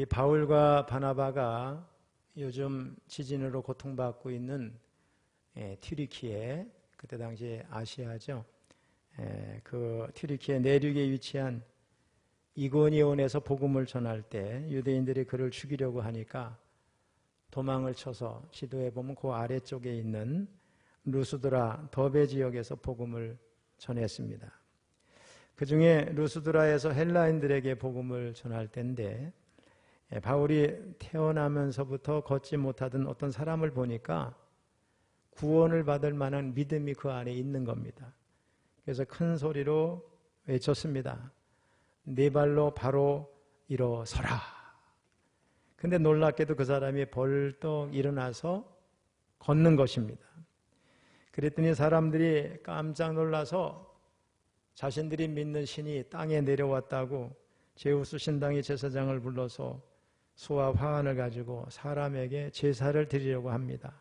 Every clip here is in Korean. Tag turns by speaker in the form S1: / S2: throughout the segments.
S1: 이 바울과 바나바가 요즘 지진으로 고통받고 있는 튀르키예, 그때 당시 아시아죠. 그 튀르키예 내륙에 위치한 이고니온에서 복음을 전할 때 유대인들이 그를 죽이려고 하니까 도망을 쳐서 시도해보면 그 아래쪽에 있는 루스드라 더베 지역에서 복음을 전했습니다. 그 중에 루스드라에서 헬라인들에게 복음을 전할 때인데 바울이 태어나면서부터 걷지 못하던 어떤 사람을 보니까 구원을 받을 만한 믿음이 그 안에 있는 겁니다. 그래서 큰 소리로 외쳤습니다. 네 발로 바로 일어서라. 근데 놀랍게도 그 사람이 벌떡 일어나서 걷는 것입니다. 그랬더니 사람들이 깜짝 놀라서 자신들이 믿는 신이 땅에 내려왔다고 제우스 신당의 제사장을 불러서 수와 화환을 가지고 사람에게 제사를 드리려고 합니다.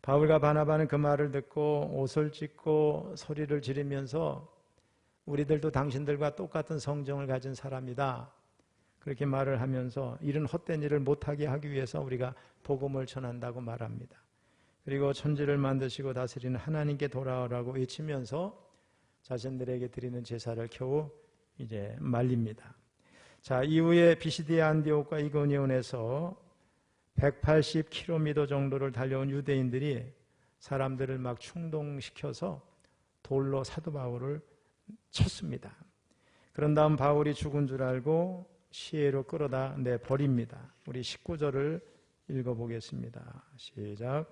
S1: 바울과 바나바는 그 말을 듣고 옷을 찢고 소리를 지르면서 우리들도 당신들과 똑같은 성정을 가진 사람이다. 그렇게 말을 하면서 이런 헛된 일을 못하게 하기 위해서 우리가 복음을 전한다고 말합니다. 그리고 천지를 만드시고 다스리는 하나님께 돌아오라고 외치면서 자신들에게 드리는 제사를 겨우 이제 말립니다. 자, 이후에 비시디아 안디옥과 이고니온에서 180km 정도를 달려온 유대인들이 사람들을 막 충동시켜서 돌로 사도 바울을 쳤습니다. 그런 다음 바울이 죽은 줄 알고 시해로 끌어다 내버립니다. 우리 19절을 읽어보겠습니다. 시작.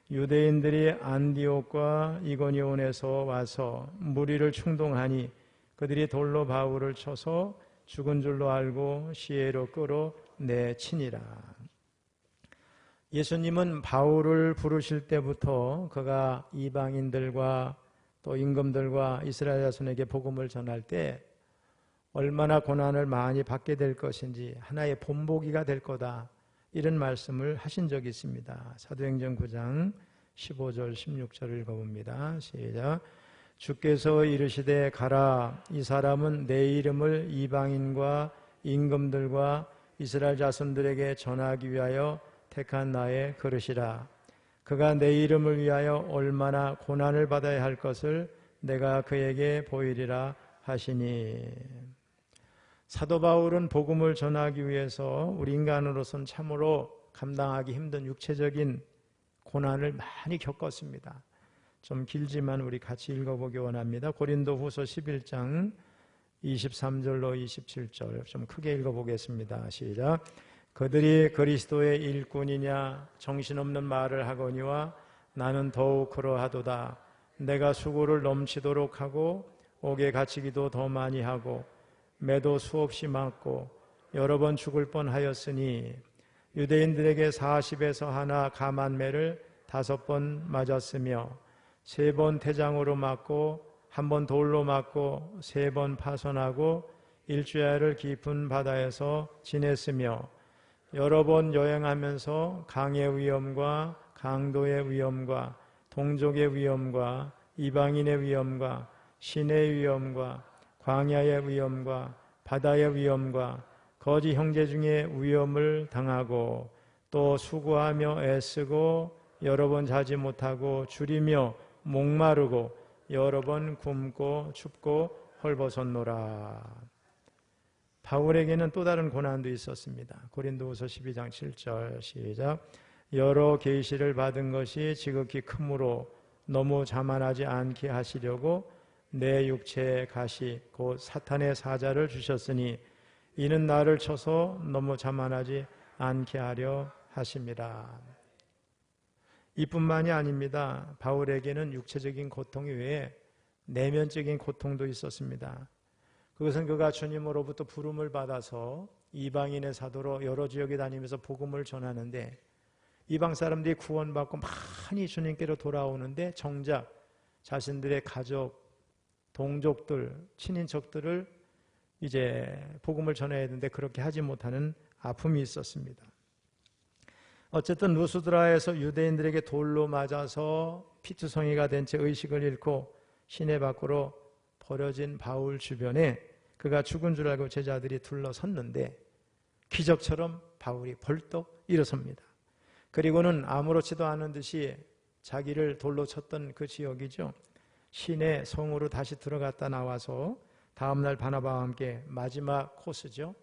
S1: 유대인들이 안디옥과 이고니온에서 와서 무리를 충동하니 그들이 돌로 바울을 쳐서 죽은 줄로 알고 시해로 끌어내치니라. 예수님은 바울을 부르실 때부터 그가 이방인들과 또 임금들과 이스라엘 자손에게 복음을 전할 때 얼마나 고난을 많이 받게 될 것인지 하나의 본보기가 될 거다, 이런 말씀을 하신 적이 있습니다. 사도행전 9장 15절 16절을 읽어봅니다. 시작. 주께서 이르시되 가라, 이 사람은 내 이름을 이방인과 임금들과 이스라엘 자손들에게 전하기 위하여 택한 나의 그릇이라. 그가 내 이름을 위하여 얼마나 고난을 받아야 할 것을 내가 그에게 보이리라 하시니. 사도 바울은 복음을 전하기 위해서 우리 인간으로서는 참으로 감당하기 힘든 육체적인 고난을 많이 겪었습니다. 좀 길지만 우리 같이 읽어보기 원합니다. 고린도후서 11장 23절로 27절 좀 크게 읽어보겠습니다. 시작. 그들이 그리스도의 일꾼이냐 정신없는 말을 하거니와 나는 더욱 그러하도다. 내가 수고를 넘치도록 하고 옥에 갇히기도 더 많이 하고 매도 수없이 맞고 여러 번 죽을 뻔하였으니 유대인들에게 40에서 하나 감한매를 5번 맞았으며 3번 태장으로 맞고 1번 돌로 맞고 3번 파손하고 일주야를 깊은 바다에서 지냈으며 여러 번 여행하면서 강의 위험과 강도의 위험과 동족의 위험과 이방인의 위험과 신의 위험과 광야의 위험과 바다의 위험과 거짓 형제 중에 위험을 당하고 또 수고하며 애쓰고 여러 번 자지 못하고 줄이며 목마르고 여러 번 굶고 춥고 헐벗었노라. 바울에게는 또 다른 고난도 있었습니다. 고린도후서 12장 7절 시작. 여러 계시를 받은 것이 지극히 크므로 너무 자만하지 않게 하시려고 내 육체의 가시 곧 사탄의 사자를 주셨으니 이는 나를 쳐서 너무 자만하지 않게 하려 하심이라. 이뿐만이 아닙니다. 바울에게는 육체적인 고통 외에 내면적인 고통도 있었습니다. 그것은 그가 주님으로부터 부름을 받아서 이방인의 사도로 여러 지역에 다니면서 복음을 전하는데 이방 사람들이 구원받고 많이 주님께로 돌아오는데 정작 자신들의 가족, 동족들, 친인척들을 이제 복음을 전해야 되는데 그렇게 하지 못하는 아픔이 있었습니다. 어쨌든 루스드라에서 유대인들에게 돌로 맞아서 피투성이가 된 채 의식을 잃고 시내 밖으로 버려진 바울 주변에 그가 죽은 줄 알고 제자들이 둘러섰는데 기적처럼 바울이 벌떡 일어섭니다. 그리고는 아무렇지도 않은 듯이 자기를 돌로 쳤던 그 지역이죠. 시내 성으로 다시 들어갔다 나와서 다음날 바나바와 함께 마지막 코스죠.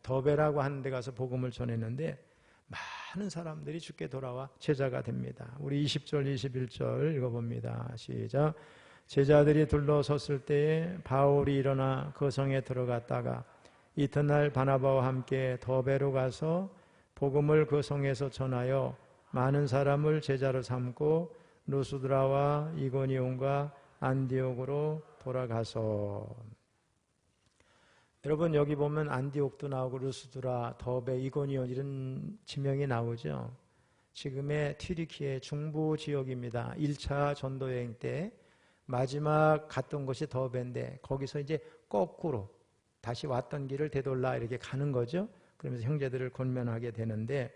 S1: 더베라고 하는 데 가서 복음을 전했는데 많은 사람들이 주께 돌아와 제자가 됩니다. 우리 20절 21절 읽어봅니다. 시작. 제자들이 둘러섰을 때에 바울이 일어나 그 성에 들어갔다가 이튿날 바나바와 함께 더베로 가서 복음을 그 성에서 전하여 많은 사람을 제자로 삼고 루스드라와 이고니온과 안디옥으로 돌아가서. 여러분 여기 보면 안디옥도 나오고 루스드라, 더베, 이고니온 이런 지명이 나오죠. 지금의 튀르키예 중부 지역입니다. 1차 전도여행 때 마지막 갔던 곳이 더베인데 거기서 이제 거꾸로 다시 왔던 길을 되돌라 이렇게 가는 거죠. 그러면서 형제들을 권면하게 되는데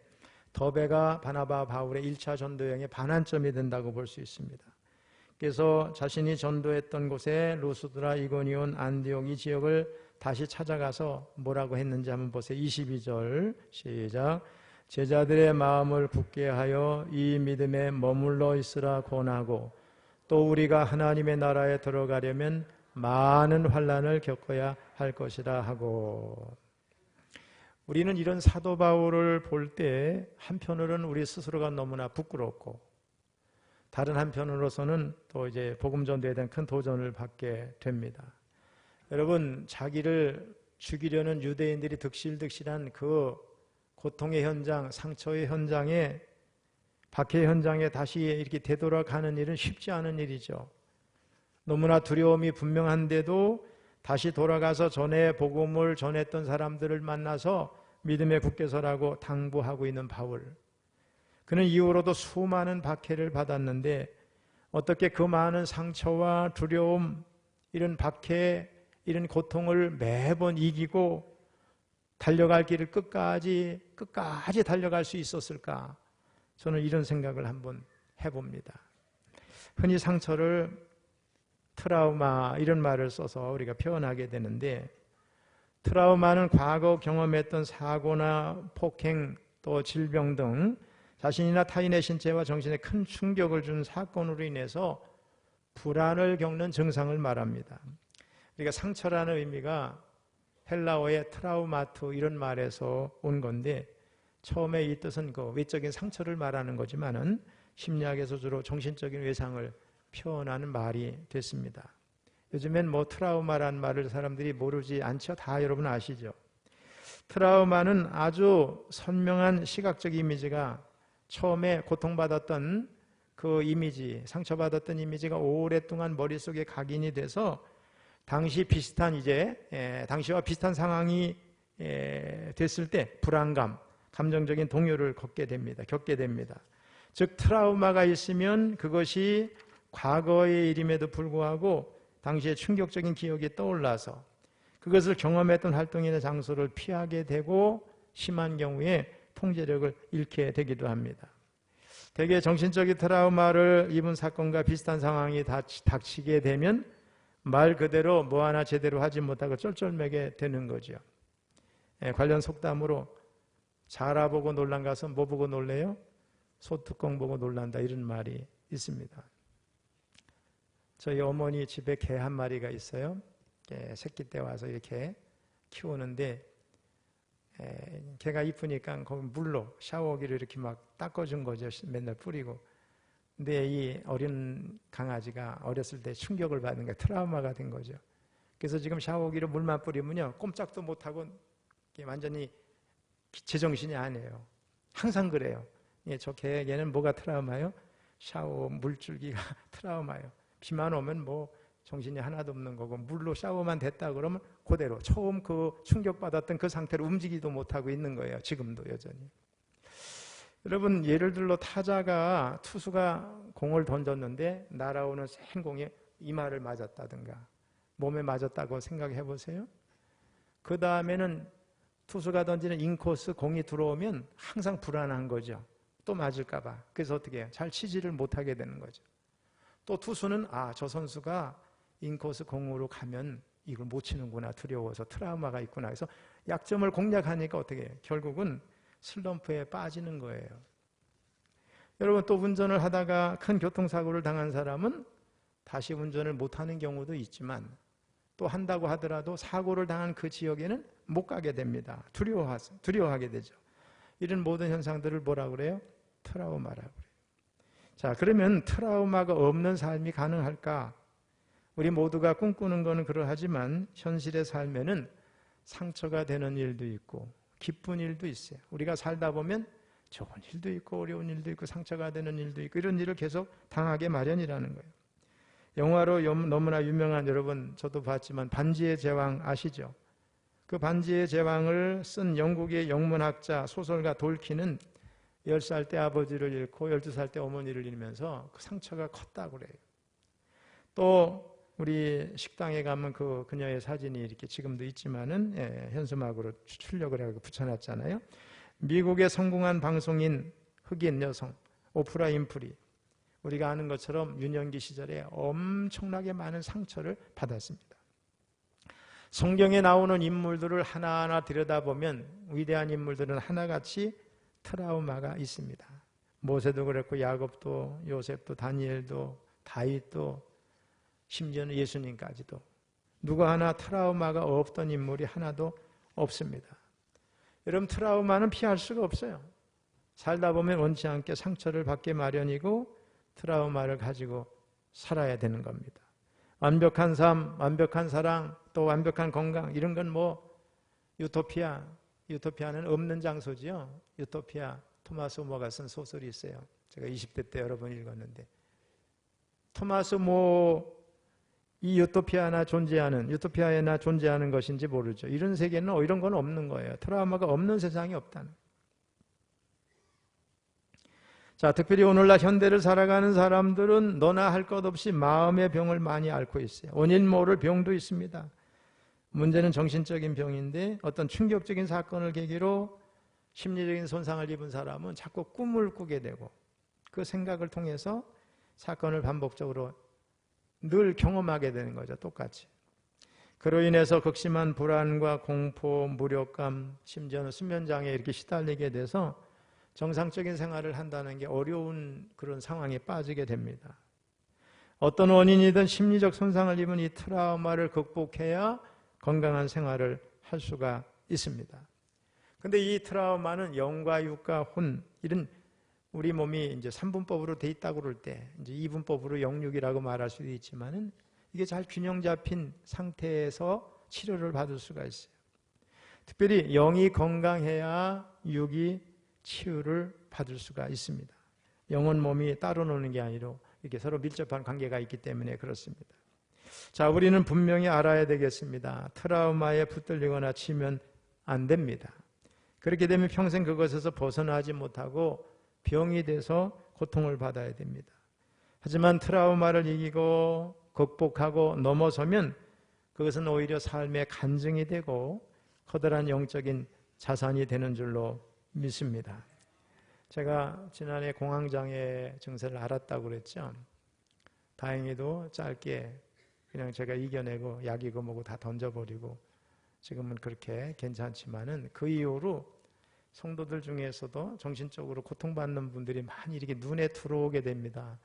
S1: 더베가 바나바 바울의 1차 전도여행의 반환점이 된다고 볼 수 있습니다. 그래서 자신이 전도했던 곳에 루스드라, 이고니온, 안디옥 이 지역을 다시 찾아가서 뭐라고 했는지 한번 보세요. 22절 시작. 제자들의 마음을 굳게 하여 이 믿음에 머물러 있으라 권하고 또 우리가 하나님의 나라에 들어가려면 많은 환난을 겪어야 할 것이라 하고. 우리는 이런 사도 바울을 볼 때 한편으로는 우리 스스로가 너무나 부끄럽고 다른 한편으로서는 또 이제 복음 전도에 대한 큰 도전을 받게 됩니다. 여러분 자기를 죽이려는 유대인들이 득실득실한 그 고통의 현장, 상처의 현장에 박해 현장에 다시 이렇게 되돌아가는 일은 쉽지 않은 일이죠. 너무나 두려움이 분명한데도 다시 돌아가서 전에 복음을 전했던 사람들을 만나서 믿음에 굳게 서라고 당부하고 있는 바울. 그는 이후로도 수많은 박해를 받았는데 어떻게 그 많은 상처와 두려움, 이런 박해, 이런 고통을 매번 이기고 달려갈 길을 끝까지 달려갈 수 있었을까? 저는 이런 생각을 한번 해봅니다. 흔히 상처를 트라우마 이런 말을 써서 우리가 표현하게 되는데 트라우마는 과거 경험했던 사고나 폭행 또 질병 등 자신이나 타인의 신체와 정신에 큰 충격을 준 사건으로 인해서 불안을 겪는 증상을 말합니다. 그러니까 상처라는 의미가 헬라어의 트라우마트 이런 말에서 온 건데 처음에 이 뜻은 그 외적인 상처를 말하는 거지만은 심리학에서 주로 정신적인 외상을 표현하는 말이 됐습니다. 요즘엔 뭐 트라우마라는 말을 사람들이 모르지 않죠? 다 여러분 아시죠? 트라우마는 아주 선명한 시각적 이미지가 처음에 고통받았던 그 이미지, 상처받았던 이미지가 오랫동안 머릿속에 각인이 돼서 당시와 비슷한 상황이 됐을 때 불안감, 감정적인 동요를 겪게 됩니다. 즉 트라우마가 있으면 그것이 과거의 일임에도 불구하고 당시의 충격적인 기억이 떠올라서 그것을 경험했던 활동이나 장소를 피하게 되고 심한 경우에 통제력을 잃게 되기도 합니다. 대개 정신적인 트라우마를 입은 사건과 비슷한 상황이 닥치게 되면 말 그대로 뭐 하나 제대로 하지 못하고 쩔쩔매게 되는 거죠. 관련 속담으로 잘 알아보고 놀란 것은 뭐 보고 놀래요? 소뚜껑 보고 놀란다 이런 말이 있습니다. 저희 어머니 집에 개 한 마리가 있어요. 새끼 때 와서 이렇게 키우는데 개가 이쁘니까 거기 물로 샤워기를 이렇게 막 닦아준 거죠. 맨날 뿌리고. 근데 이 어린 강아지가 어렸을 때 충격을 받은 게 트라우마가 된 거죠. 그래서 지금 샤워기로 물만 뿌리면요 꼼짝도 못하고 완전히 제정신이 아니에요. 항상 그래요. 저 개는 뭐가 트라우마예요? 샤워 물줄기가 트라우마예요. 비만 오면 뭐 정신이 하나도 없는 거고 물로 샤워만 됐다 그러면 그대로 처음 그 충격받았던 그 상태로 움직이지도 못하고 있는 거예요. 지금도 여전히. 여러분 예를 들어 타자가 투수가 공을 던졌는데 날아오는 센 공에 이마를 맞았다든가 몸에 맞았다고 생각해 보세요. 그 다음에는 투수가 던지는 인코스 공이 들어오면 항상 불안한 거죠. 또 맞을까 봐. 그래서 어떻게 해요? 잘 치지를 못하게 되는 거죠. 또 투수는 저 선수가 인코스 공으로 가면 이걸 못 치는구나, 두려워서 트라우마가 있구나. 그래서 약점을 공략하니까 어떻게 해요? 결국은 슬럼프에 빠지는 거예요. 여러분, 또 운전을 하다가 큰 교통사고를 당한 사람은 다시 운전을 못하는 경우도 있지만, 또 한다고 하더라도 사고를 당한 그 지역에는 못 가게 됩니다. 두려워하게 되죠. 이런 모든 현상들을 뭐라고 그래요? 트라우마라고 그래요. 자, 그러면 트라우마가 없는 삶이 가능할까? 우리 모두가 꿈꾸는 것은 그러하지만 현실의 삶에는 상처가 되는 일도 있고 기쁜 일도 있어요. 우리가 살다 보면 좋은 일도 있고 어려운 일도 있고 상처가 되는 일도 있고 이런 일을 계속 당하게 마련이라는 거예요. 영화로 너무나 유명한, 여러분 저도 봤지만 반지의 제왕 아시죠? 그 반지의 제왕을 쓴 영국의 영문학자 소설가 돌킨은 10살 때 아버지를 잃고 12살 때 어머니를 잃으면서 그 상처가 컸다고 그래요. 또 우리 식당에 가면 그녀의 사진이 이렇게 지금도 있지만은 현수막으로 출력을 하고 붙여놨잖아요. 미국의 성공한 방송인 흑인 여성 오프라 윈프리, 우리가 아는 것처럼 유년기 시절에 엄청나게 많은 상처를 받았습니다. 성경에 나오는 인물들을 하나하나 들여다보면 위대한 인물들은 하나같이 트라우마가 있습니다. 모세도 그랬고 야곱도 요셉도 다니엘도 다윗도 심지어는 예수님까지도 누구 하나 트라우마가 없던 인물이 하나도 없습니다. 여러분, 트라우마는 피할 수가 없어요. 살다 보면 원치 않게 상처를 받게 마련이고 트라우마를 가지고 살아야 되는 겁니다. 완벽한 삶, 완벽한 사랑, 또 완벽한 건강, 이런 건 뭐 유토피아는 없는 장소지요. 유토피아, 토마스 모가 쓴 소설이 있어요. 제가 20대 때 여러 번 읽었는데, 토마스 모, 이 유토피아에나 존재하는 것인지 모르죠. 이런 세계는 이런 건 없는 거예요. 트라우마가 없는 세상이 없다는. 자, 특별히 오늘날 현대를 살아가는 사람들은 너나 할 것 없이 마음의 병을 많이 앓고 있어요. 원인 모를 병도 있습니다. 문제는 정신적인 병인데 어떤 충격적인 사건을 계기로 심리적인 손상을 입은 사람은 자꾸 꿈을 꾸게 되고 그 생각을 통해서 사건을 반복적으로 늘 경험하게 되는 거죠. 똑같이. 그로 인해서 극심한 불안과 공포, 무력감, 심지어는 수면장애에 이렇게 시달리게 돼서 정상적인 생활을 한다는 게 어려운 그런 상황에 빠지게 됩니다. 어떤 원인이든 심리적 손상을 입은 이 트라우마를 극복해야 건강한 생활을 할 수가 있습니다. 근데 이 트라우마는 영과 육과 혼, 이런 우리 몸이 이제 3분법으로 돼 있다고 그럴 때 이제 2분법으로 영육이라고 말할 수도 있지만은 이게 잘 균형 잡힌 상태에서 치료를 받을 수가 있어요. 특별히 영이 건강해야 육이 치유를 받을 수가 있습니다. 영혼 몸이 따로 노는 게 아니라 이렇게 서로 밀접한 관계가 있기 때문에 그렇습니다. 자, 우리는 분명히 알아야 되겠습니다. 트라우마에 붙들리거나 치면 안 됩니다. 그렇게 되면 평생 그것에서 벗어나지 못하고 병이 돼서 고통을 받아야 됩니다. 하지만 트라우마를 이기고 극복하고 넘어서면 그것은 오히려 삶의 간증이 되고 커다란 영적인 자산이 되는 줄로 믿습니다. 제가 지난해 공황장애 증세를 앓았다고 그랬죠. 다행히도 짧게 그냥 제가 이겨내고 약이고 뭐고 다 던져버리고 지금은 그렇게 괜찮지만은 그 이후로 성도들 중에서도 정신적으로 고통받는 분들이 많이 이렇게 눈에 들어오게 됩니다.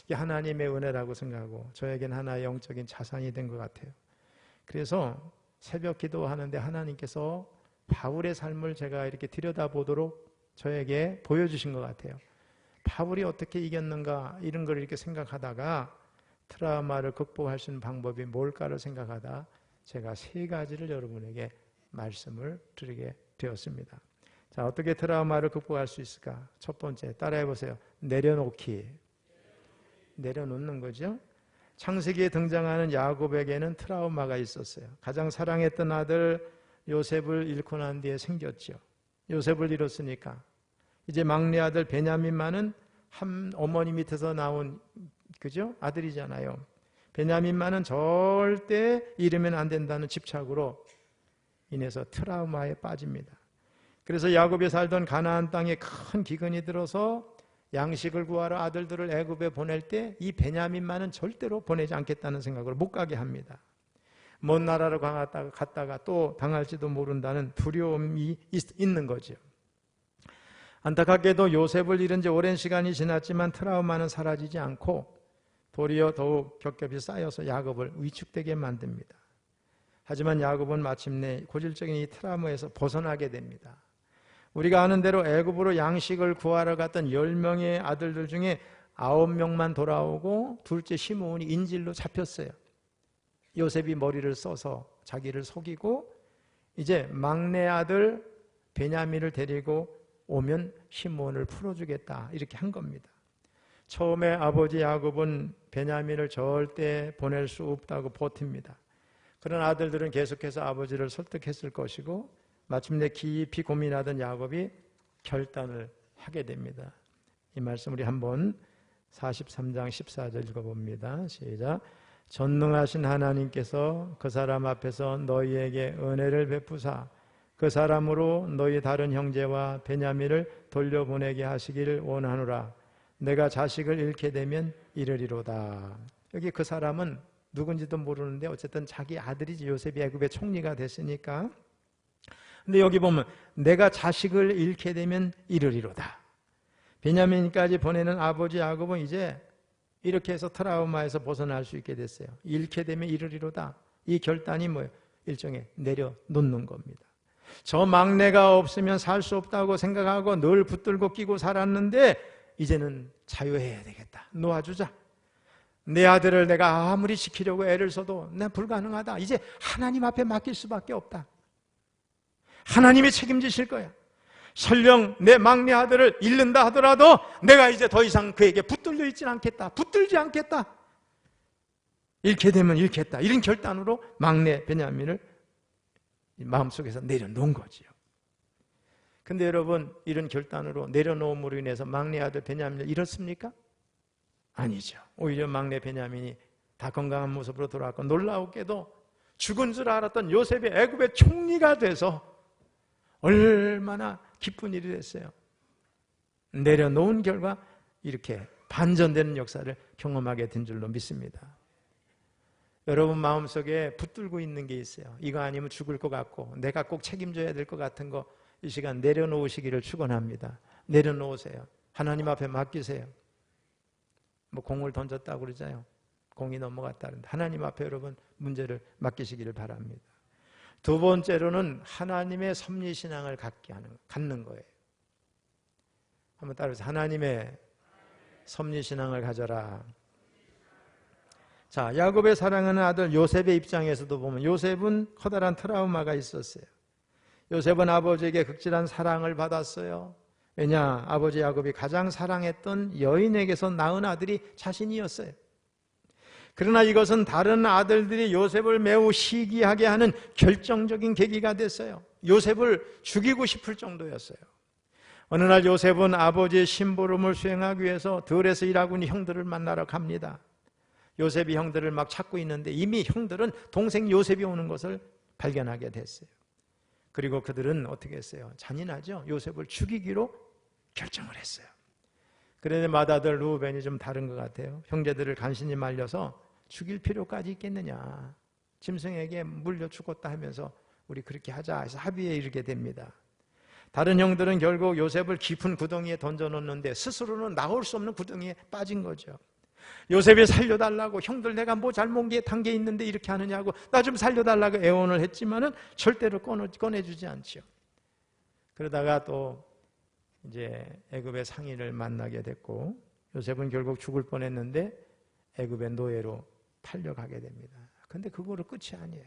S1: 이게 하나님의 은혜라고 생각하고 저에겐 하나의 영적인 자산이 된 것 같아요. 그래서 새벽 기도하는데 하나님께서 바울의 삶을 제가 이렇게 들여다보도록 저에게 보여주신 것 같아요. 바울이 어떻게 이겼는가 이런 걸 이렇게 생각하다가 트라우마를 극복할 수 있는 방법이 뭘까를 생각하다 제가 3가지를 여러분에게 말씀을 드리게 되었습니다. 자, 어떻게 트라우마를 극복할 수 있을까? 첫 번째, 따라해 보세요. 내려놓기. 내려놓는 거죠. 창세기에 등장하는 야곱에게는 트라우마가 있었어요. 가장 사랑했던 아들 요셉을 잃고 난 뒤에 생겼죠. 요셉을 잃었으니까 이제 막내 아들 베냐민만은 한 어머니 밑에서 나온 그죠? 아들이잖아요. 베냐민만은 절대 잃으면 안 된다는 집착으로 인해서 트라우마에 빠집니다. 그래서 야곱이 살던 가나안 땅에 큰 기근이 들어서 양식을 구하러 아들들을 애굽에 보낼 때 이 베냐민만은 절대로 보내지 않겠다는 생각으로 못 가게 합니다. 먼 나라로 갔다가 또 당할지도 모른다는 두려움이 있는 거죠. 안타깝게도 요셉을 잃은 지 오랜 시간이 지났지만 트라우마는 사라지지 않고 도리어 더욱 겹겹이 쌓여서 야곱을 위축되게 만듭니다. 하지만 야곱은 마침내 고질적인 이 트라우마에서 벗어나게 됩니다. 우리가 아는 대로 애굽으로 양식을 구하러 갔던 10명의 아들들 중에 9명만 돌아오고 둘째 시므온이 인질로 잡혔어요. 요셉이 머리를 써서 자기를 속이고 이제 막내 아들 베냐민을 데리고 오면 시므온을 풀어주겠다 이렇게 한 겁니다. 처음에 아버지 야곱은 베냐민을 절대 보낼 수 없다고 버팁니다. 그런 아들들은 계속해서 아버지를 설득했을 것이고 마침내 깊이 고민하던 야곱이 결단을 하게 됩니다. 이 말씀 우리 한번 43장 14절 읽어봅니다. 시작. 전능하신 하나님께서 그 사람 앞에서 너희에게 은혜를 베푸사 그 사람으로 너희 다른 형제와 베냐민을 돌려보내게 하시기를 원하노라. 내가 자식을 잃게 되면 이르리로다. 여기 그 사람은 누군지도 모르는데 어쨌든 자기 아들이지. 요셉이 애굽의 총리가 됐으니까. 근데 여기 보면 내가 자식을 잃게 되면 이르리로다. 베냐민까지 보내는 아버지 야곱은 이제 이렇게 해서 트라우마에서 벗어날 수 있게 됐어요. 잃게 되면 이르리로다. 이 결단이 뭐예요? 일종의 내려놓는 겁니다. 저 막내가 없으면 살 수 없다고 생각하고 늘 붙들고 끼고 살았는데 이제는 자유해야 되겠다. 놓아주자. 내 아들을 내가 아무리 지키려고 애를 써도 난 불가능하다. 이제 하나님 앞에 맡길 수밖에 없다. 하나님이 책임지실 거야. 설령 내 막내 아들을 잃는다 하더라도 내가 이제 더 이상 그에게 붙들려 있지는 않겠다. 붙들지 않겠다. 잃게 되면 잃겠다. 이런 결단으로 막내 베냐민을 마음속에서 내려놓은 거지요. 근데 여러분, 이런 결단으로 내려놓음으로 인해서 막내 아들 베냐민을 잃었습니까? 아니죠. 오히려 막내 베냐민이 다 건강한 모습으로 돌아왔고 놀라웠게도 죽은 줄 알았던 요셉이 애굽의 총리가 돼서 얼마나 기쁜 일이 됐어요. 내려놓은 결과 이렇게 반전되는 역사를 경험하게 된 줄로 믿습니다. 여러분 마음속에 붙들고 있는 게 있어요. 이거 아니면 죽을 것 같고 내가 꼭 책임져야 될 것 같은 거 이 시간 내려놓으시기를 축원합니다. 내려놓으세요. 하나님 앞에 맡기세요. 뭐 공을 던졌다고 그러잖아요. 공이 넘어갔다는데 하나님 앞에 여러분 문제를 맡기시기를 바랍니다. 두 번째로는 하나님의 섭리신앙을 갖는 거예요. 한번 따라해서 하나님의 섭리신앙을 가져라. 자, 야곱의 사랑하는 아들 요셉의 입장에서도 보면 요셉은 커다란 트라우마가 있었어요. 요셉은 아버지에게 극진한 사랑을 받았어요. 왜냐? 아버지 야곱이 가장 사랑했던 여인에게서 낳은 아들이 자신이었어요. 그러나 이것은 다른 아들들이 요셉을 매우 시기하게 하는 결정적인 계기가 됐어요. 요셉을 죽이고 싶을 정도였어요. 어느 날 요셉은 아버지의 심부름을 수행하기 위해서 들에서 일하고 있는 형들을 만나러 갑니다. 요셉이 형들을 막 찾고 있는데 이미 형들은 동생 요셉이 오는 것을 발견하게 됐어요. 그리고 그들은 어떻게 했어요? 잔인하죠? 요셉을 죽이기로 결정을 했어요. 그런데 맏아들 루벤이 좀 다른 것 같아요. 형제들을 간신히 말려서 죽일 필요까지 있겠느냐. 짐승에게 물려 죽었다 하면서 우리 그렇게 하자 해서 합의에 이르게 됩니다. 다른 형들은 결국 요셉을 깊은 구덩이에 던져놓는데 스스로는 나올 수 없는 구덩이에 빠진 거죠. 요셉이 살려달라고 형들 내가 뭐 잘못한 게 있는데 이렇게 하느냐고 나 좀 살려달라고 애원을 했지만은 절대로 꺼내주지 않죠. 그러다가 또 이제 애굽의 상인을 만나게 됐고 요셉은 결국 죽을 뻔했는데 애굽의 노예로 팔려가게 됩니다. 근데 그거로 끝이 아니에요.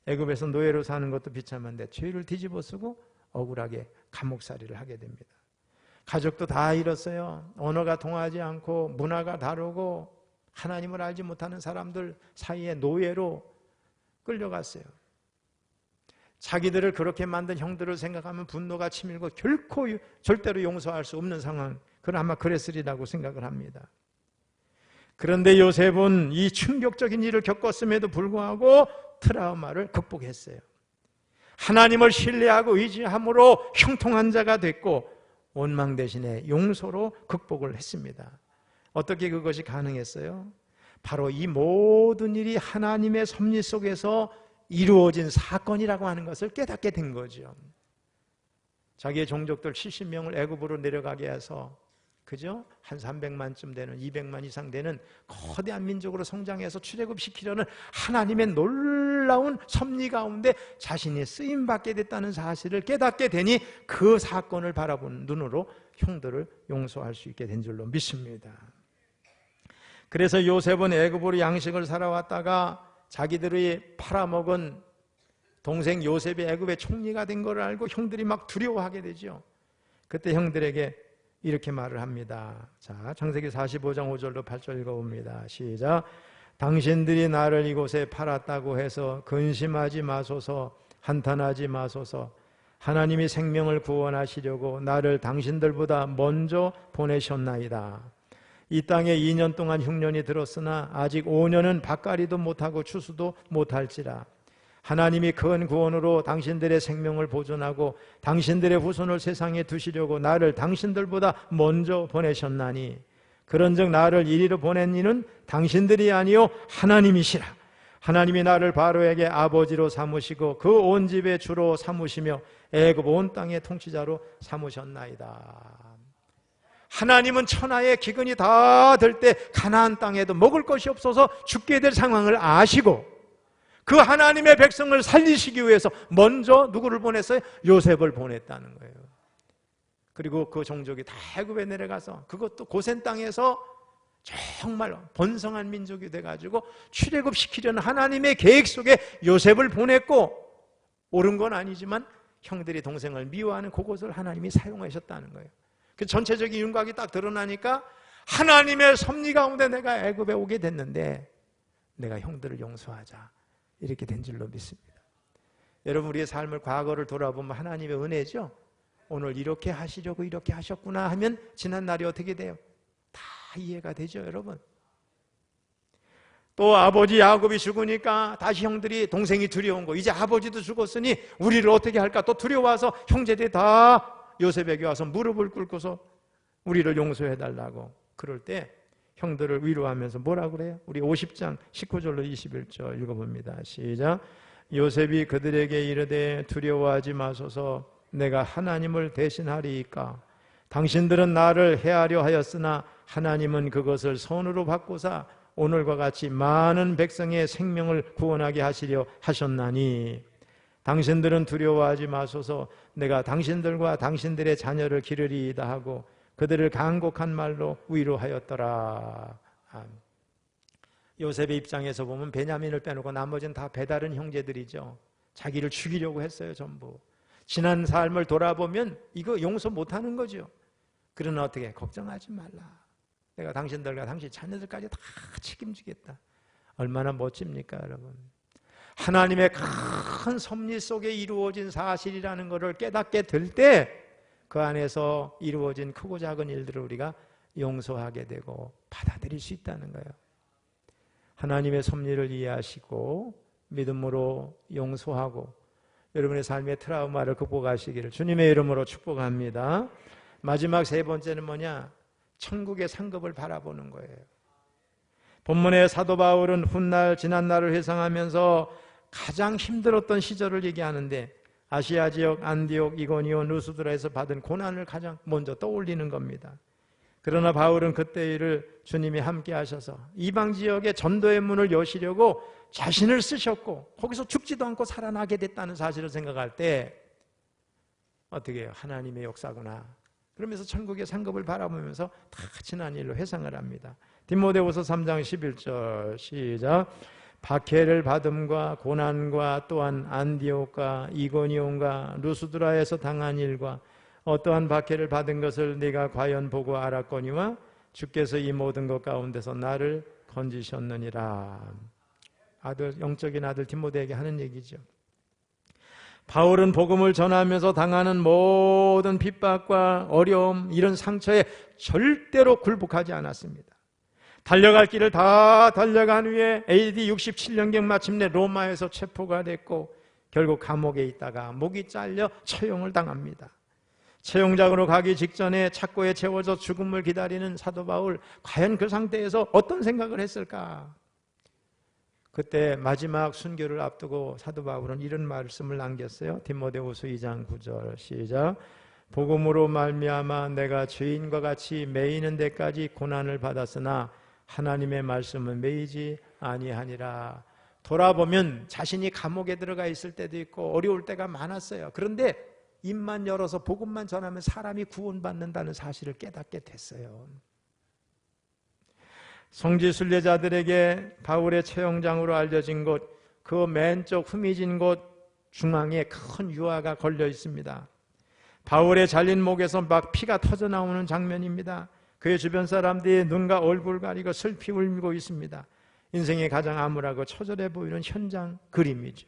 S1: 애굽에서 노예로 사는 것도 비참한데 죄를 뒤집어쓰고 억울하게 감옥살이를 하게 됩니다. 가족도 다 잃었어요. 언어가 통하지 않고 문화가 다르고 하나님을 알지 못하는 사람들 사이에 노예로 끌려갔어요. 자기들을 그렇게 만든 형들을 생각하면 분노가 치밀고 결코 절대로 용서할 수 없는 상황, 그건 아마 그랬으리라고 생각을 합니다. 그런데 요셉은 이 충격적인 일을 겪었음에도 불구하고 트라우마를 극복했어요. 하나님을 신뢰하고 의지함으로 형통한 자가 됐고 원망 대신에 용서로 극복을 했습니다. 어떻게 그것이 가능했어요? 바로 이 모든 일이 하나님의 섭리 속에서 이루어진 사건이라고 하는 것을 깨닫게 된 거죠. 자기의 종족들 70명을 애굽으로 내려가게 해서 그죠? 한 300만쯤 되는 200만 이상 되는 거대한 민족으로 성장해서 출애굽시키려는 하나님의 놀라운 섭리 가운데 자신이 쓰임받게 됐다는 사실을 깨닫게 되니 그 사건을 바라보는 눈으로 형들을 용서할 수 있게 된 줄로 믿습니다. 그래서 요셉은 애굽으로 양식을 살아왔다가 자기들이 팔아먹은 동생 요셉이 애굽의 총리가 된 걸 알고 형들이 막 두려워하게 되죠. 그때 형들에게 이렇게 말을 합니다. 자, 창세기 45장 5절로 8절 읽어봅니다. 시작. 당신들이 나를 이곳에 팔았다고 해서 근심하지 마소서, 한탄하지 마소서. 하나님이 생명을 구원하시려고 나를 당신들보다 먼저 보내셨나이다. 이 땅에 2년 동안 흉년이 들었으나 아직 5년은 밭갈이도 못하고 추수도 못할지라. 하나님이 큰 구원으로 당신들의 생명을 보존하고 당신들의 후손을 세상에 두시려고 나를 당신들보다 먼저 보내셨나니 그런즉 나를 이리로 보낸 이는 당신들이 아니요 하나님이시라. 하나님이 나를 바로에게 아버지로 삼으시고 그 온 집의 주로 삼으시며 애굽 온 땅의 통치자로 삼으셨나이다. 하나님은 천하의 기근이 다 될 때 가나안 땅에도 먹을 것이 없어서 죽게 될 상황을 아시고 그 하나님의 백성을 살리시기 위해서 먼저 누구를 보냈어요? 요셉을 보냈다는 거예요. 그리고 그 종족이 다 애굽에 내려가서 그것도 고센 땅에서 정말 번성한 민족이 돼가지고 출애굽시키려는 하나님의 계획 속에 요셉을 보냈고, 옳은 건 아니지만 형들이 동생을 미워하는 그곳을 하나님이 사용하셨다는 거예요. 그 전체적인 윤곽이 딱 드러나니까 하나님의 섭리 가운데 내가 애굽에 오게 됐는데 내가 형들을 용서하자, 이렇게 된 줄로 믿습니다. 여러분, 우리의 삶을 과거를 돌아보면 하나님의 은혜죠. 오늘 이렇게 하시려고 이렇게 하셨구나 하면 지난 날이 어떻게 돼요? 다 이해가 되죠, 여러분. 또 아버지 야곱이 죽으니까 다시 형들이, 동생이 두려운 거, 이제 아버지도 죽었으니 우리를 어떻게 할까 또 두려워서 형제들이 다 요셉에게 와서 무릎을 꿇고서 우리를 용서해달라고. 그럴 때 형들을 위로하면서 뭐라 그래요? 우리 50장 19절로 21절 읽어봅니다. 시작. 요셉이 그들에게 이르되 두려워하지 마소서, 내가 하나님을 대신하리이까. 당신들은 나를 해하려 하였으나 하나님은 그것을 선으로 바꾸사 오늘과 같이 많은 백성의 생명을 구원하게 하시려 하셨나니 당신들은 두려워하지 마소서, 내가 당신들과 당신들의 자녀를 기르리이다 하고 그들을 간곡한 말로 위로하였더라. 요셉의 입장에서 보면 베냐민을 빼놓고 나머지는 다 배다른 형제들이죠. 자기를 죽이려고 했어요, 전부. 지난 삶을 돌아보면 이거 용서 못하는 거죠. 그러나 어떻게? 걱정하지 말라. 내가 당신들과 당신 자녀들까지 다 책임지겠다. 얼마나 멋집니까, 여러분? 하나님의 큰 섭리 속에 이루어진 사실이라는 것을 깨닫게 될 때 그 안에서 이루어진 크고 작은 일들을 우리가 용서하게 되고 받아들일 수 있다는 거예요. 하나님의 섭리를 이해하시고 믿음으로 용서하고 여러분의 삶의 트라우마를 극복하시기를 주님의 이름으로 축복합니다. 마지막 세 번째는 뭐냐? 천국의 상급을 바라보는 거예요. 본문의 사도 바울은 훗날 지난날을 회상하면서 가장 힘들었던 시절을 얘기하는데 아시아 지역 안디옥, 이고니온, 루스드라에서 받은 고난을 가장 먼저 떠올리는 겁니다. 그러나 바울은 그때 일을 주님이 함께 하셔서 이방 지역에 전도의 문을 여시려고 자신을 쓰셨고 거기서 죽지도 않고 살아나게 됐다는 사실을 생각할 때 어떻게 해요? 하나님의 역사구나. 그러면서 천국의 상급을 바라보면서 다 지난 일로 회상을 합니다. 디모데후서 3장 11절 시작. 박해를 받음과 고난과 또한 안디옥과 이고니온과 루스드라에서 당한 일과 어떠한 박해를 받은 것을 네가 과연 보고 알았거니와 주께서 이 모든 것 가운데서 나를 건지셨느니라. 아들, 영적인 아들 디모데에게 하는 얘기죠. 바울은 복음을 전하면서 당하는 모든 핍박과 어려움, 이런 상처에 절대로 굴복하지 않았습니다. 달려갈 길을 다 달려간 후에 AD 67년경 마침내 로마에서 체포가 됐고 결국 감옥에 있다가 목이 잘려 처형을 당합니다. 채용장으로 가기 직전에 착고에 채워져 죽음을 기다리는 사도 바울, 과연 그 상태에서 어떤 생각을 했을까? 그때 마지막 순교를 앞두고 사도 바울은 이런 말씀을 남겼어요. 디모데후서 2장 9절 시작. 복음으로 말미암아 내가 죄인과 같이 매이는 데까지 고난을 받았으나 하나님의 말씀은 매이지 아니하니라. 돌아보면 자신이 감옥에 들어가 있을 때도 있고 어려울 때가 많았어요. 그런데 입만 열어서 복음만 전하면 사람이 구원받는다는 사실을 깨닫게 됐어요. 성지 순례자들에게 바울의 채용장으로 알려진 곳, 그 맨쪽 흠이진 곳 중앙에 큰 유화가 걸려 있습니다. 바울의 잘린 목에서 막 피가 터져 나오는 장면입니다. 그의 주변 사람들이 눈과 얼굴 가리고 슬피 울고 있습니다. 인생이 가장 암울하고 처절해 보이는 현장 그림이죠.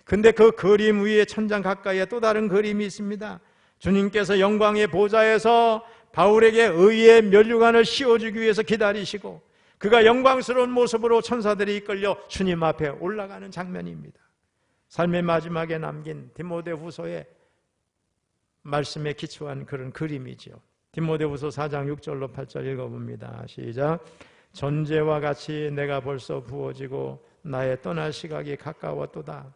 S1: 근데 그 그림 위에 천장 가까이에 또 다른 그림이 있습니다. 주님께서 영광의 보좌에서 바울에게 의의 면류관을 씌워주기 위해서 기다리시고 그가 영광스러운 모습으로 천사들이 이끌려 주님 앞에 올라가는 장면입니다. 삶의 마지막에 남긴 디모데후서의 말씀에 기초한 그런 그림이죠. 디모데후서 4장 6절로 8절 읽어봅니다. 시작. 전제와 같이 내가 벌써 부어지고 나의 떠날 시각이 가까웠도다.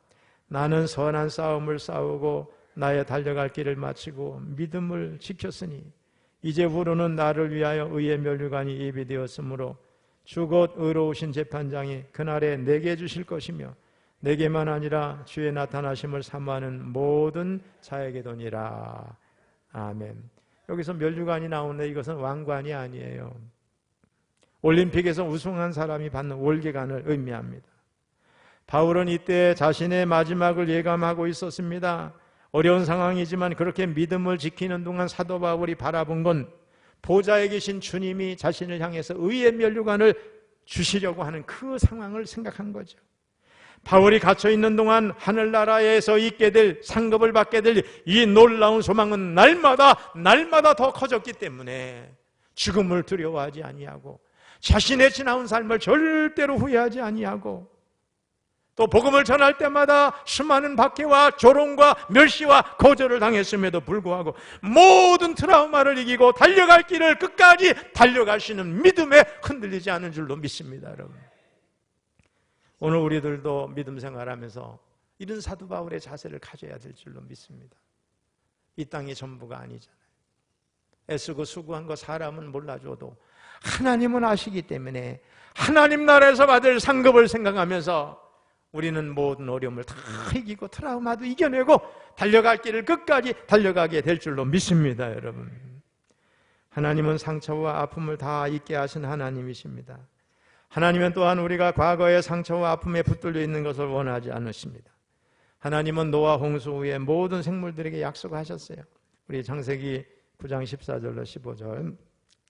S1: 나는 선한 싸움을 싸우고 나의 달려갈 길을 마치고 믿음을 지켰으니 이제부로는 나를 위하여 의의 면류관이 예비되었으므로 주 곧 의로우신 재판장이 그날에 내게 주실 것이며 내게만 아니라 주의 나타나심을 사모하는 모든 자에게도니라. 아멘. 여기서 면류관이 나오는데 이것은 왕관이 아니에요. 올림픽에서 우승한 사람이 받는 월계관을 의미합니다. 바울은 이때 자신의 마지막을 예감하고 있었습니다. 어려운 상황이지만 그렇게 믿음을 지키는 동안 사도 바울이 바라본 건 보좌에 계신 주님이 자신을 향해서 의의 면류관을 주시려고 하는 그 상황을 생각한 거죠. 바울이 갇혀있는 동안 하늘나라에서 있게 될 상급을 받게 될 이 놀라운 소망은 날마다 더 커졌기 때문에 죽음을 두려워하지 아니하고 자신의 지나온 삶을 절대로 후회하지 아니하고 또 복음을 전할 때마다 수많은 박해와 조롱과 멸시와 거절을 당했음에도 불구하고 모든 트라우마를 이기고 달려갈 길을 끝까지 달려가시는 믿음에 흔들리지 않은 줄로 믿습니다. 여러분, 오늘 우리들도 믿음 생활하면서 이런 사도 바울의 자세를 가져야 될 줄로 믿습니다. 이 땅이 전부가 아니잖아요. 애쓰고 수고한 거 사람은 몰라줘도 하나님은 아시기 때문에 하나님 나라에서 받을 상급을 생각하면서 우리는 모든 어려움을 다 이기고 트라우마도 이겨내고 달려갈 길을 끝까지 달려가게 될 줄로 믿습니다. 여러분, 하나님은 상처와 아픔을 다 잊게 하신 하나님이십니다. 하나님은 또한 우리가 과거의 상처와 아픔에 붙들려 있는 것을 원하지 않으십니다. 하나님은 노아 홍수 후에 모든 생물들에게 약속하셨어요. 우리 창세기 9장 14절로 15절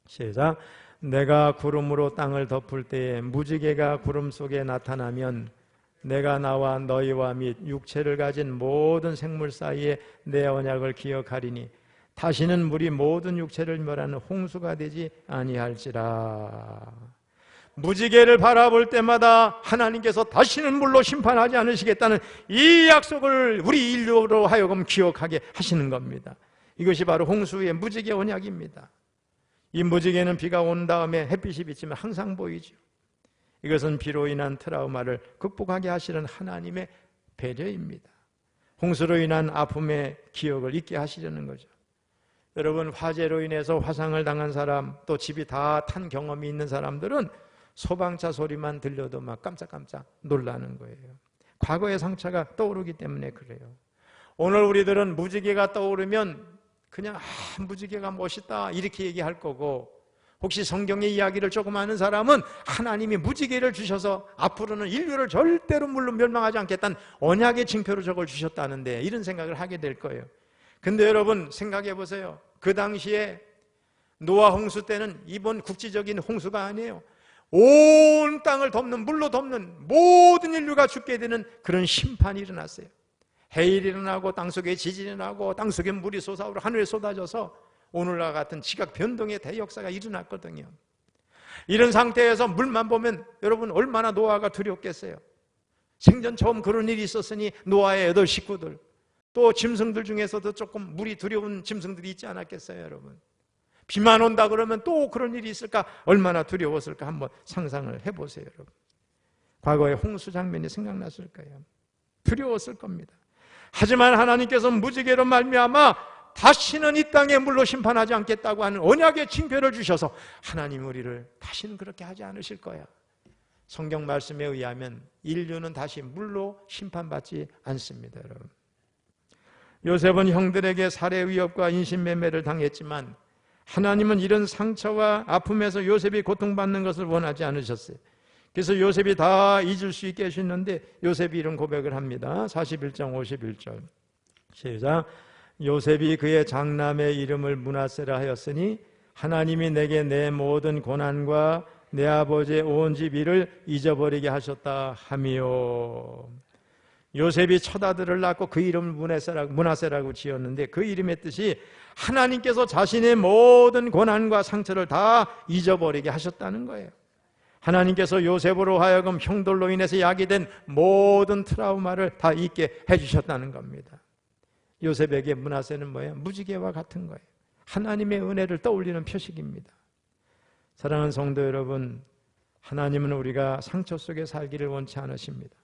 S1: 시작. 내가 구름으로 땅을 덮을 때에 무지개가 구름 속에 나타나면 내가 나와 너희와 및 육체를 가진 모든 생물 사이에 내 언약을 기억하리니 다시는 물이 모든 육체를 멸하는 홍수가 되지 아니할지라. 무지개를 바라볼 때마다 하나님께서 다시는 물로 심판하지 않으시겠다는 이 약속을 우리 인류로 하여금 기억하게 하시는 겁니다. 이것이 바로 홍수의 무지개 언약입니다. 이 무지개는 비가 온 다음에 햇빛이 비치면 항상 보이죠. 이것은 비로 인한 트라우마를 극복하게 하시는 하나님의 배려입니다. 홍수로 인한 아픔의 기억을 잊게 하시려는 거죠. 여러분, 화재로 인해서 화상을 당한 사람, 또 집이 다 탄 경험이 있는 사람들은 소방차 소리만 들려도 막 깜짝깜짝 놀라는 거예요. 과거의 상처가 떠오르기 때문에 그래요. 오늘 우리들은 무지개가 떠오르면 그냥 무지개가 멋있다 이렇게 얘기할 거고, 혹시 성경의 이야기를 조금 아는 사람은 하나님이 무지개를 주셔서 앞으로는 인류를 절대로 물론 멸망하지 않겠다는 언약의 징표로 저걸 주셨다는데 이런 생각을 하게 될 거예요. 근데 여러분 생각해 보세요. 그 당시에 노아 홍수 때는 이번 국지적인 홍수가 아니에요. 온 땅을 덮는, 물로 덮는 모든 인류가 죽게 되는 그런 심판이 일어났어요. 해일이 일어나고 땅속에 지진이 일어나고 땅속에 물이 솟아오르고 하늘에 쏟아져서 오늘과 같은 지각 변동의 대역사가 일어났거든요. 이런 상태에서 물만 보면 여러분 얼마나 노아가 두렵겠어요. 생전 처음 그런 일이 있었으니 노아의 8 식구들 또 짐승들 중에서도 조금 물이 두려운 짐승들이 있지 않았겠어요, 여러분? 비만 온다 그러면 또 그런 일이 있을까? 얼마나 두려웠을까? 한번 상상을 해보세요, 여러분. 과거의 홍수 장면이 생각났을 거예요. 두려웠을 겁니다. 하지만 하나님께서 무지개로 말미암아 다시는 이 땅에 물로 심판하지 않겠다고 하는 언약의 징표를 주셔서 하나님 우리를 다시는 그렇게 하지 않으실 거야. 성경 말씀에 의하면 인류는 다시 물로 심판받지 않습니다, 여러분. 요셉은 형들에게 살해 위협과 인신매매를 당했지만 하나님은 이런 상처와 아픔에서 요셉이 고통받는 것을 원하지 않으셨어요. 그래서 요셉이 다 잊을 수 있게 하셨는데 요셉이 이런 고백을 합니다. 41장 51절 시작. 요셉이 그의 장남의 이름을 므낫세라 하였으니 하나님이 내게 내 모든 고난과 내 아버지의 온 집 일을 잊어버리게 하셨다 하미요. 요셉이 첫 아들을 낳고 그 이름을 므낫세라고 지었는데 그 이름의 뜻이 하나님께서 자신의 모든 고난과 상처를 다 잊어버리게 하셨다는 거예요. 하나님께서 요셉으로 하여금 형들로 인해서 야기된 모든 트라우마를 다 잊게 해주셨다는 겁니다. 요셉에게 므낫세는 뭐예요? 무지개와 같은 거예요. 하나님의 은혜를 떠올리는 표식입니다. 사랑하는 성도 여러분, 하나님은 우리가 상처 속에 살기를 원치 않으십니다.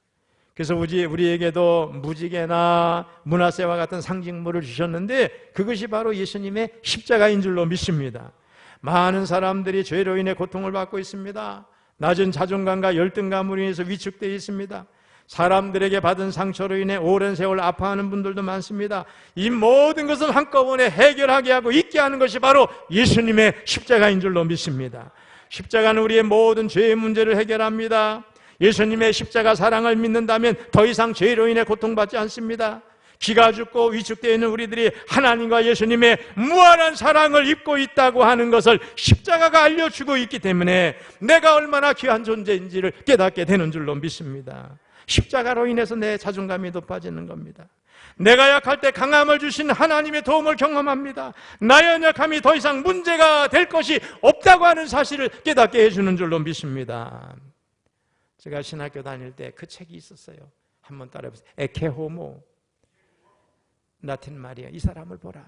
S1: 그래서 우리에게도 무지개나 므낫세와 같은 상징물을 주셨는데 그것이 바로 예수님의 십자가인 줄로 믿습니다. 많은 사람들이 죄로 인해 고통을 받고 있습니다. 낮은 자존감과 열등감으로 인해서 위축되어 있습니다. 사람들에게 받은 상처로 인해 오랜 세월 아파하는 분들도 많습니다. 이 모든 것을 한꺼번에 해결하게 하고 잊게 하는 것이 바로 예수님의 십자가인 줄로 믿습니다. 십자가는 우리의 모든 죄의 문제를 해결합니다. 예수님의 십자가 사랑을 믿는다면 더 이상 죄로 인해 고통받지 않습니다. 기가 죽고 위축되어 있는 우리들이 하나님과 예수님의 무한한 사랑을 입고 있다고 하는 것을 십자가가 알려주고 있기 때문에 내가 얼마나 귀한 존재인지를 깨닫게 되는 줄로 믿습니다. 십자가로 인해서 내 자존감이 높아지는 겁니다. 내가 약할 때 강함을 주신 하나님의 도움을 경험합니다. 나의 연약함이 더 이상 문제가 될 것이 없다고 하는 사실을 깨닫게 해주는 줄로 믿습니다. 제가 신학교 다닐 때 그 책이 있었어요. 한번 따라해보세요. 에케호모. 라틴 말이에요. 이 사람을 보라.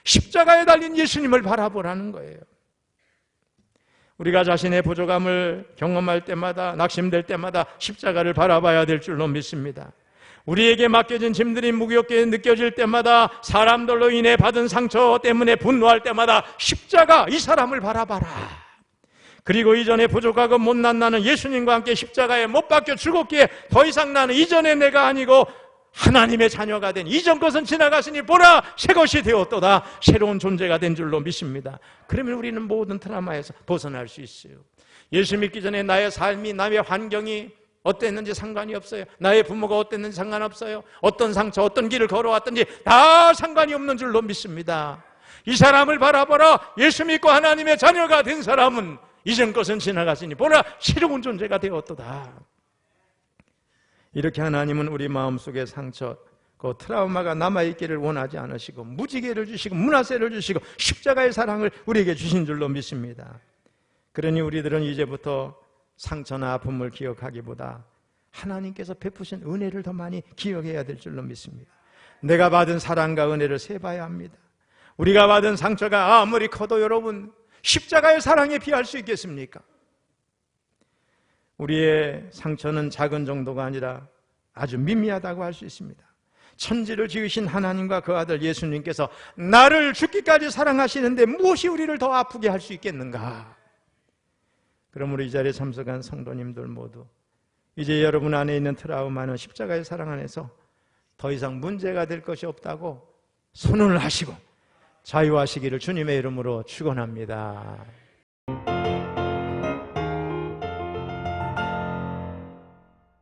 S1: 십자가에 달린 예수님을 바라보라는 거예요. 우리가 자신의 부족함을 경험할 때마다, 낙심될 때마다 십자가를 바라봐야 될 줄로 믿습니다. 우리에게 맡겨진 짐들이 무겁게 느껴질 때마다, 사람들로 인해 받은 상처 때문에 분노할 때마다 십자가, 이 사람을 바라봐라. 그리고 이전에 부족하고 못난 나는 예수님과 함께 십자가에 못 박혀 죽었기에 더 이상 나는 이전의 내가 아니고 하나님의 자녀가 된 이전 것은 지나갔으니 보라 새 것이 되었도다. 새로운 존재가 된 줄로 믿습니다. 그러면 우리는 모든 트라우마에서 벗어날 수 있어요. 예수 믿기 전에 나의 삶이, 나의 환경이 어땠는지 상관이 없어요. 나의 부모가 어땠는지 상관없어요. 어떤 상처, 어떤 길을 걸어왔든지 다 상관이 없는 줄로 믿습니다. 이 사람을 바라보라. 예수 믿고 하나님의 자녀가 된 사람은 이전 것은 지나갔으니 보라 새로운 존재가 되었도다. 이렇게 하나님은 우리 마음속에 상처, 그 트라우마가 남아있기를 원하지 않으시고 무지개를 주시고 므낫세를 주시고 십자가의 사랑을 우리에게 주신 줄로 믿습니다. 그러니 우리들은 이제부터 상처나 아픔을 기억하기보다 하나님께서 베푸신 은혜를 더 많이 기억해야 될 줄로 믿습니다. 내가 받은 사랑과 은혜를 세봐야 합니다. 우리가 받은 상처가 아무리 커도 여러분 십자가의 사랑에 비할 수 있겠습니까? 우리의 상처는 작은 정도가 아니라 아주 미미하다고 할 수 있습니다. 천지를 지으신 하나님과 그 아들 예수님께서 나를 죽기까지 사랑하시는데 무엇이 우리를 더 아프게 할 수 있겠는가? 그러므로 이 자리에 참석한 성도님들 모두 이제 여러분 안에 있는 트라우마는 십자가의 사랑 안에서 더 이상 문제가 될 것이 없다고 선언을 하시고 자유하시기를 주님의 이름으로 축원합니다.